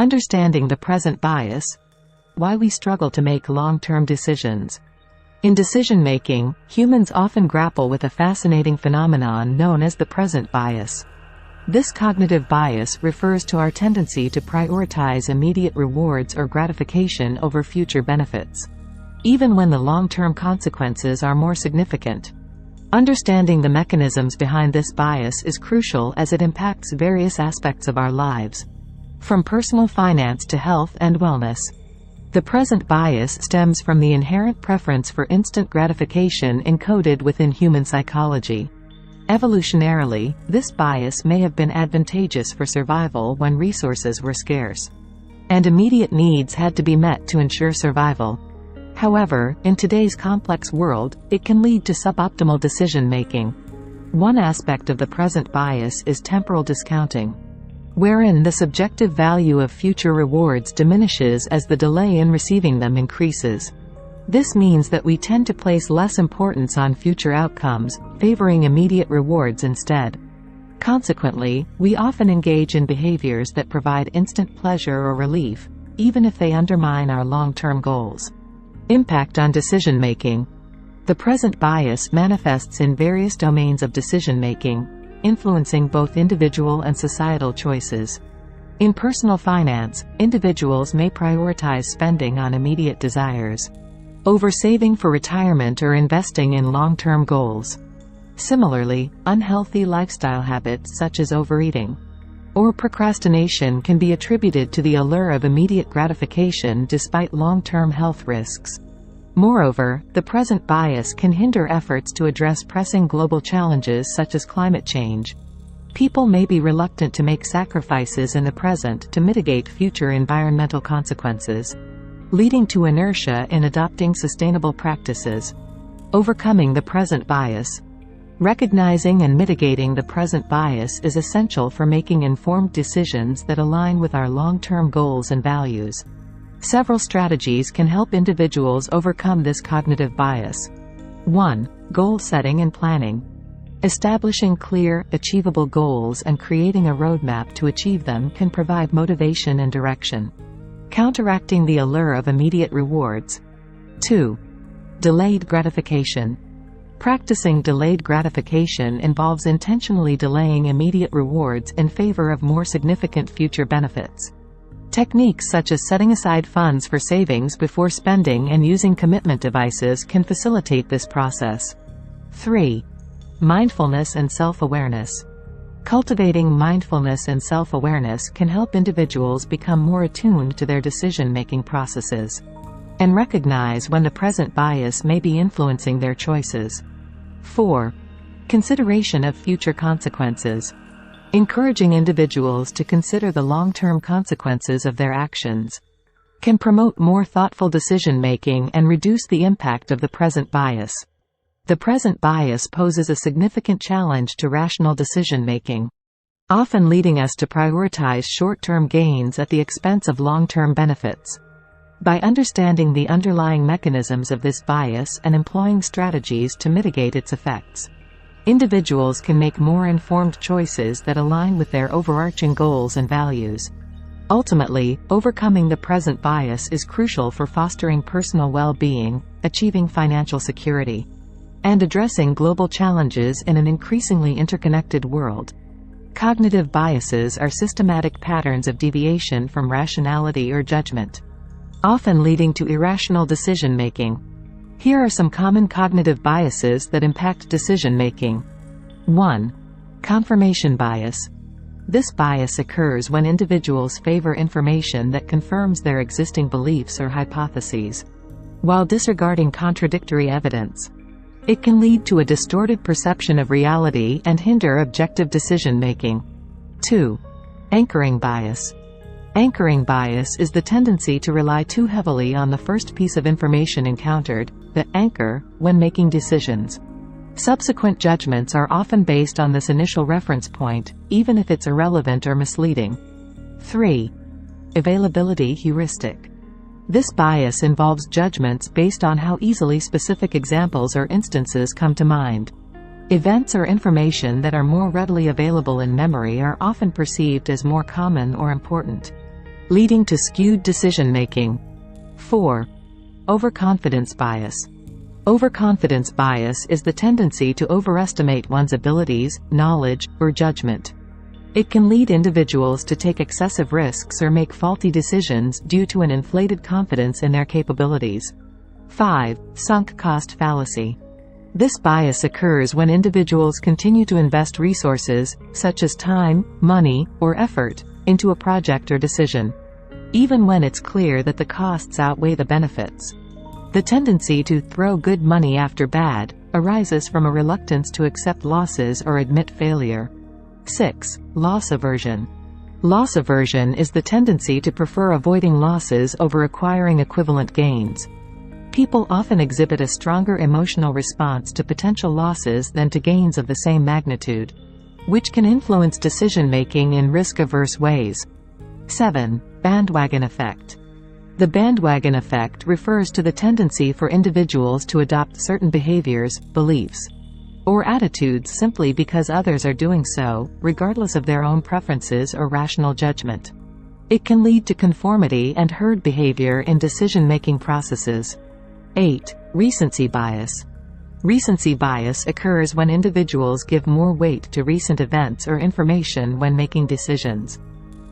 Understanding the present bias. Why we struggle to make long-term decisions. In decision-making, humans often grapple with a fascinating phenomenon known as the present bias. This cognitive bias refers to our tendency to prioritize immediate rewards or gratification over future benefits, even when the long-term consequences are more significant. Understanding the mechanisms behind this bias is crucial as it impacts various aspects of our lives, from personal finance to health and wellness. The present bias stems from the inherent preference for instant gratification encoded within human psychology. Evolutionarily, this bias may have been advantageous for survival when resources were scarce, and immediate needs had to be met to ensure survival. However, in today's complex world, it can lead to suboptimal decision-making. One aspect of the present bias is temporal discounting, wherein the subjective value of future rewards diminishes as the delay in receiving them increases. This means that we tend to place less importance on future outcomes, favoring immediate rewards instead. Consequently, we often engage in behaviors that provide instant pleasure or relief, even if they undermine our long-term goals. Impact on decision-making. The present bias manifests in various domains of decision-making, influencing both individual and societal choices. In personal finance, individuals may prioritize spending on immediate desires over saving for retirement or investing in long-term goals. Similarly, unhealthy lifestyle habits such as overeating or procrastination can be attributed to the allure of immediate gratification despite long-term health risks. Moreover, the present bias can hinder efforts to address pressing global challenges such as climate change. People may be reluctant to make sacrifices in the present to mitigate future environmental consequences, leading to inertia in adopting sustainable practices. Overcoming the present bias. Recognizing and mitigating the present bias is essential for making informed decisions that align with our long-term goals and values. Several strategies can help individuals overcome this cognitive bias. 1. Goal setting and planning. Establishing clear, achievable goals and creating a roadmap to achieve them can provide motivation and direction, counteracting the allure of immediate rewards. 2. Delayed gratification. Practicing delayed gratification involves intentionally delaying immediate rewards in favor of more significant future benefits. Techniques such as setting aside funds for savings before spending and using commitment devices can facilitate this process. 3. Mindfulness and self-awareness. Cultivating mindfulness and self-awareness can help individuals become more attuned to their decision-making processes and recognize when the present bias may be influencing their choices. 4. Consideration of future consequences. Encouraging individuals to consider the long-term consequences of their actions can promote more thoughtful decision-making and reduce the impact of the present bias. The present bias poses a significant challenge to rational decision-making, often leading us to prioritize short-term gains at the expense of long-term benefits. By understanding the underlying mechanisms of this bias and employing strategies to mitigate its effects, individuals can make more informed choices that align with their overarching goals and values. Ultimately, overcoming the present bias is crucial for fostering personal well-being, achieving financial security, and addressing global challenges in an increasingly interconnected world. Cognitive biases are systematic patterns of deviation from rationality or judgment, often leading to irrational decision-making. Here are some common cognitive biases that impact decision-making. 1. Confirmation bias. This bias occurs when individuals favor information that confirms their existing beliefs or hypotheses, while disregarding contradictory evidence. It can lead to a distorted perception of reality and hinder objective decision-making. 2. Anchoring bias. Anchoring bias is the tendency to rely too heavily on the first piece of information encountered, the anchor, when making decisions. Subsequent judgments are often based on this initial reference point, even if it's irrelevant or misleading. 3. Availability heuristic. This bias involves judgments based on how easily specific examples or instances come to mind. Events or information that are more readily available in memory are often perceived as more common or important. leading to skewed decision-making. 4. Overconfidence bias. Overconfidence bias is the tendency to overestimate one's abilities, knowledge, or judgment. It can lead individuals to take excessive risks or make faulty decisions due to an inflated confidence in their capabilities. 5. Sunk cost fallacy. This bias occurs when individuals continue to invest resources, such as time, money, or effort, into a project or decision, even when it's clear that the costs outweigh the benefits. The tendency to throw good money after bad arises from a reluctance to accept losses or admit failure. 6. Loss aversion. Loss aversion is the tendency to prefer avoiding losses over acquiring equivalent gains. People often exhibit a stronger emotional response to potential losses than to gains of the same magnitude, which can influence decision-making in risk-averse ways. 7. Bandwagon effect. The bandwagon effect refers to the tendency for individuals to adopt certain behaviors, beliefs, or attitudes simply because others are doing so, regardless of their own preferences or rational judgment. It can lead to conformity and herd behavior in decision-making processes. 8. Recency bias. Recency bias occurs when individuals give more weight to recent events or information when making decisions,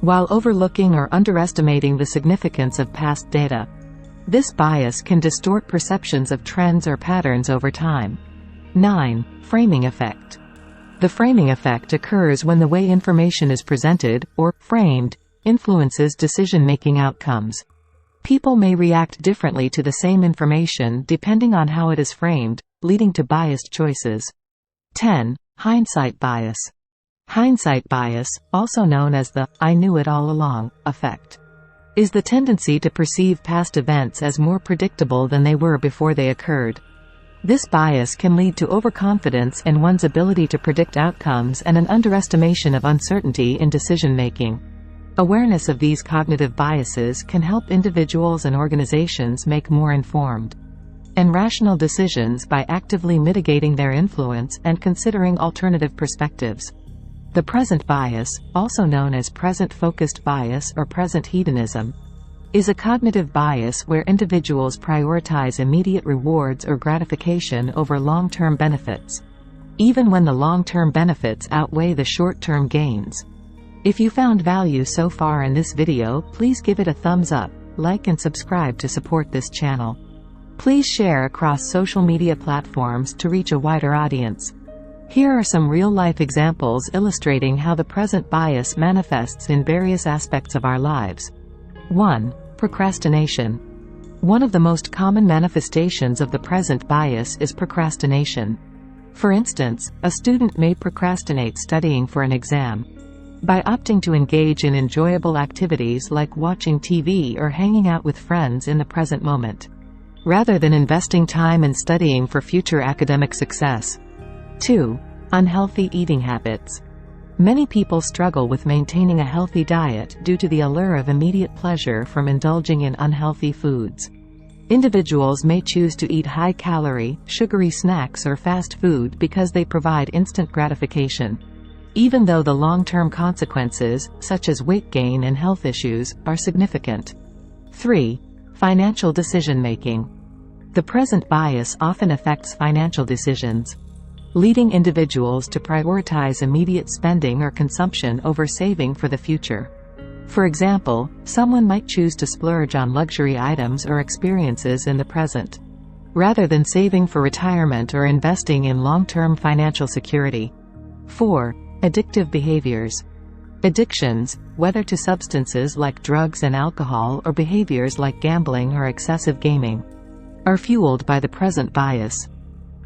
while overlooking or underestimating the significance of past data. This bias can distort perceptions of trends or patterns over time. 9. Framing effect. The framing effect occurs when the way information is presented, or framed, influences decision-making outcomes. People may react differently to the same information depending on how it is framed, leading to biased choices. 10. Hindsight bias. Hindsight bias, also known as the "I knew it all along" effect, is the tendency to perceive past events as more predictable than they were before they occurred. This bias can lead to overconfidence in one's ability to predict outcomes and an underestimation of uncertainty in decision-making. Awareness of these cognitive biases can help individuals and organizations make more informed and rational decisions by actively mitigating their influence and considering alternative perspectives. The present bias, also known as present-focused bias or present hedonism, is a cognitive bias where individuals prioritize immediate rewards or gratification over long-term benefits, even when the long-term benefits outweigh the short-term gains. If you found value so far in this video, please give it a thumbs up, like and subscribe to support this channel. Please share across social media platforms to reach a wider audience. Here are some real-life examples illustrating how the present bias manifests in various aspects of our lives. 1. Procrastination. One of the most common manifestations of the present bias is procrastination. For instance, a student may procrastinate studying for an exam by opting to engage in enjoyable activities like watching TV or hanging out with friends in the present moment, rather than investing time in studying for future academic success. 2. Unhealthy eating habits. Many people struggle with maintaining a healthy diet due to the allure of immediate pleasure from indulging in unhealthy foods. Individuals may choose to eat high-calorie, sugary snacks or fast food because they provide instant gratification, even though the long-term consequences, such as weight gain and health issues, are significant. 3. Financial decision-making. The present bias often affects financial decisions, leading individuals to prioritize immediate spending or consumption over saving for the future. For example, someone might choose to splurge on luxury items or experiences in the present, rather than saving for retirement or investing in long-term financial security. 4. Addictive behaviors. Addictions, whether to substances like drugs and alcohol or behaviors like gambling or excessive gaming, are fueled by the present bias.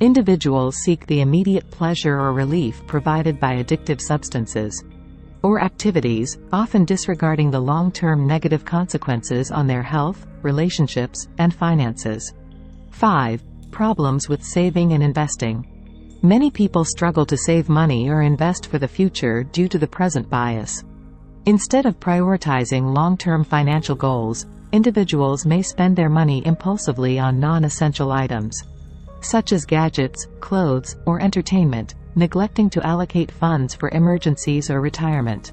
Individuals seek the immediate pleasure or relief provided by addictive substances or activities, often disregarding the long-term negative consequences on their health, relationships, and finances. 5. Problems with saving and investing. Many people struggle to save money or invest for the future due to the present bias. Instead of prioritizing long-term financial goals, individuals may spend their money impulsively on non-essential items, such as gadgets, clothes, or entertainment, neglecting to allocate funds for emergencies or retirement.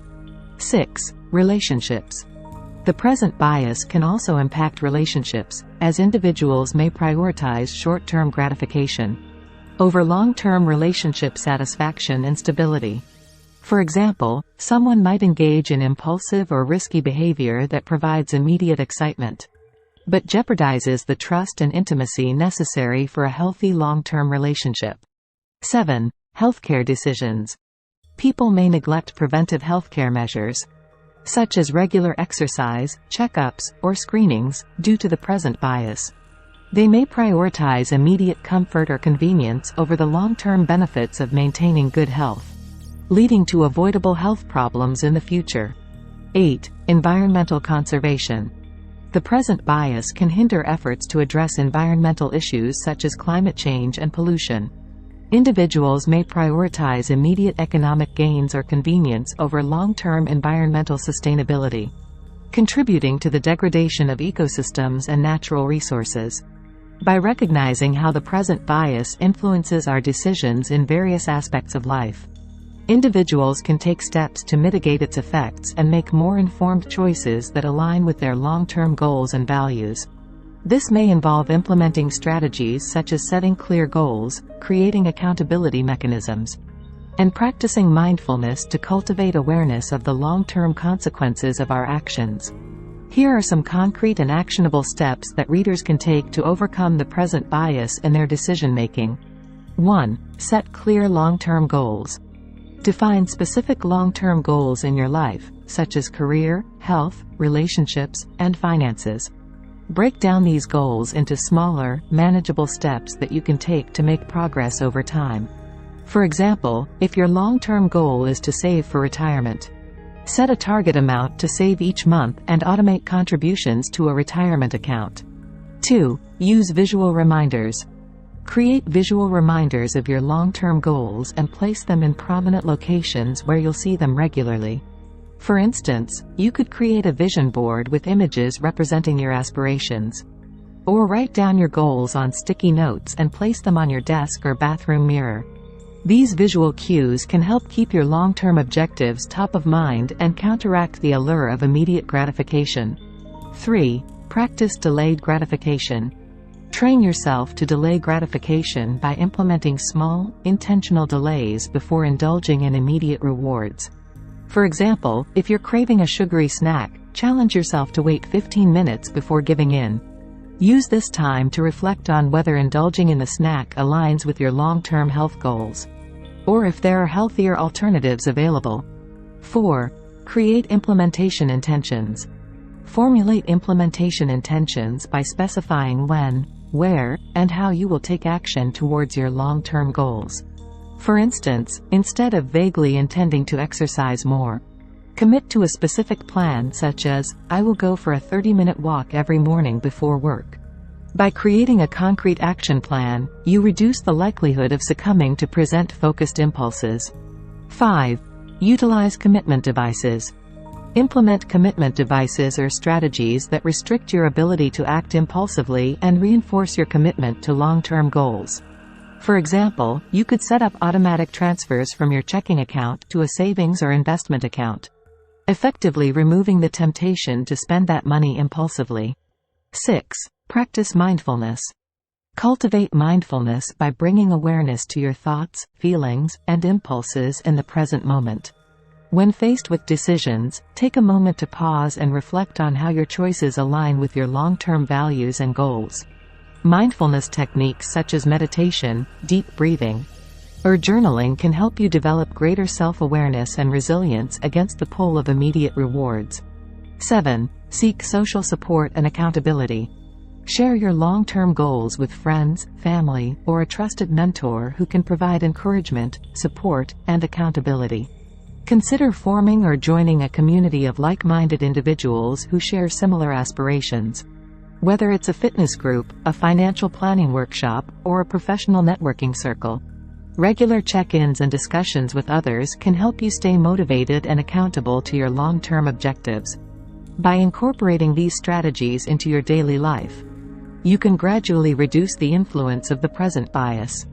6. Relationships. The present bias can also impact relationships, as individuals may prioritize short-term gratification over long-term relationship satisfaction and stability. For example, someone might engage in impulsive or risky behavior that provides immediate excitement, but jeopardizes the trust and intimacy necessary for a healthy long-term relationship. 7. Healthcare decisions. People may neglect preventive healthcare measures, such as regular exercise, checkups, or screenings, due to the present bias. They may prioritize immediate comfort or convenience over the long-term benefits of maintaining good health, leading to avoidable health problems in the future. 8. Environmental conservation. The present bias can hinder efforts to address environmental issues such as climate change and pollution. Individuals may prioritize immediate economic gains or convenience over long-term environmental sustainability, contributing to the degradation of ecosystems and natural resources. By recognizing how the present bias influences our decisions in various aspects of life, individuals can take steps to mitigate its effects and make more informed choices that align with their long-term goals and values. This may involve implementing strategies such as setting clear goals, creating accountability mechanisms, and practicing mindfulness to cultivate awareness of the long-term consequences of our actions. Here are some concrete and actionable steps that readers can take to overcome the present bias in their decision-making. 1. Set clear long-term goals. Define specific long-term goals in your life, such as career, health, relationships, and finances. Break down these goals into smaller, manageable steps that you can take to make progress over time. For example, if your long-term goal is to save for retirement, set a target amount to save each month and automate contributions to a retirement account. 2. Use visual reminders. Create visual reminders of your long-term goals and place them in prominent locations where you'll see them regularly. For instance, you could create a vision board with images representing your aspirations. Or write down your goals on sticky notes and place them on your desk or bathroom mirror. These visual cues can help keep your long-term objectives top of mind and counteract the allure of immediate gratification. 3. Practice delayed gratification. Train yourself to delay gratification by implementing small, intentional delays before indulging in immediate rewards. For example, if you're craving a sugary snack, challenge yourself to wait 15 minutes before giving in. Use this time to reflect on whether indulging in the snack aligns with your long-term health goals, or if there are healthier alternatives available. 4. Create implementation intentions. Formulate implementation intentions by specifying when, where, and how you will take action towards your long-term goals. For instance, instead of vaguely intending to exercise more, commit to a specific plan such as, I will go for a 30-minute walk every morning before work. By creating a concrete action plan, you reduce the likelihood of succumbing to present-focused impulses. 5. Utilize commitment devices. Implement commitment devices or strategies that restrict your ability to act impulsively and reinforce your commitment to long-term goals. For example, you could set up automatic transfers from your checking account to a savings or investment account, effectively removing the temptation to spend that money impulsively. 6. Practice mindfulness. Cultivate mindfulness by bringing awareness to your thoughts, feelings, and impulses in the present moment. When faced with decisions, take a moment to pause and reflect on how your choices align with your long-term values and goals. Mindfulness techniques such as meditation, deep breathing, or journaling can help you develop greater self-awareness and resilience against the pull of immediate rewards. 7. Seek social support and accountability. Share your long-term goals with friends, family, or a trusted mentor who can provide encouragement, support, and accountability. Consider forming or joining a community of like-minded individuals who share similar aspirations. Whether it's a fitness group, a financial planning workshop, or a professional networking circle, regular check-ins and discussions with others can help you stay motivated and accountable to your long-term objectives. By incorporating these strategies into your daily life, you can gradually reduce the influence of the present bias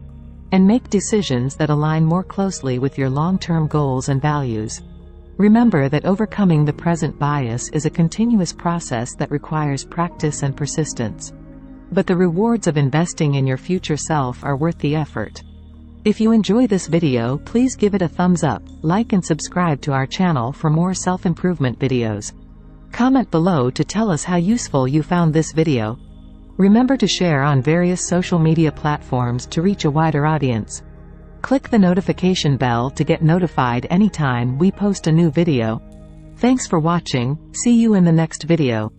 and make decisions that align more closely with your long-term goals and values. Remember that overcoming the present bias is a continuous process that requires practice and persistence. But the rewards of investing in your future self are worth the effort. If you enjoy this video, please give it a thumbs up, like and subscribe to our channel for more self-improvement videos. Comment below to tell us how useful you found this video. Remember to share on various social media platforms to reach a wider audience. Click the notification bell to get notified anytime we post a new video. Thanks for watching, see you in the next video.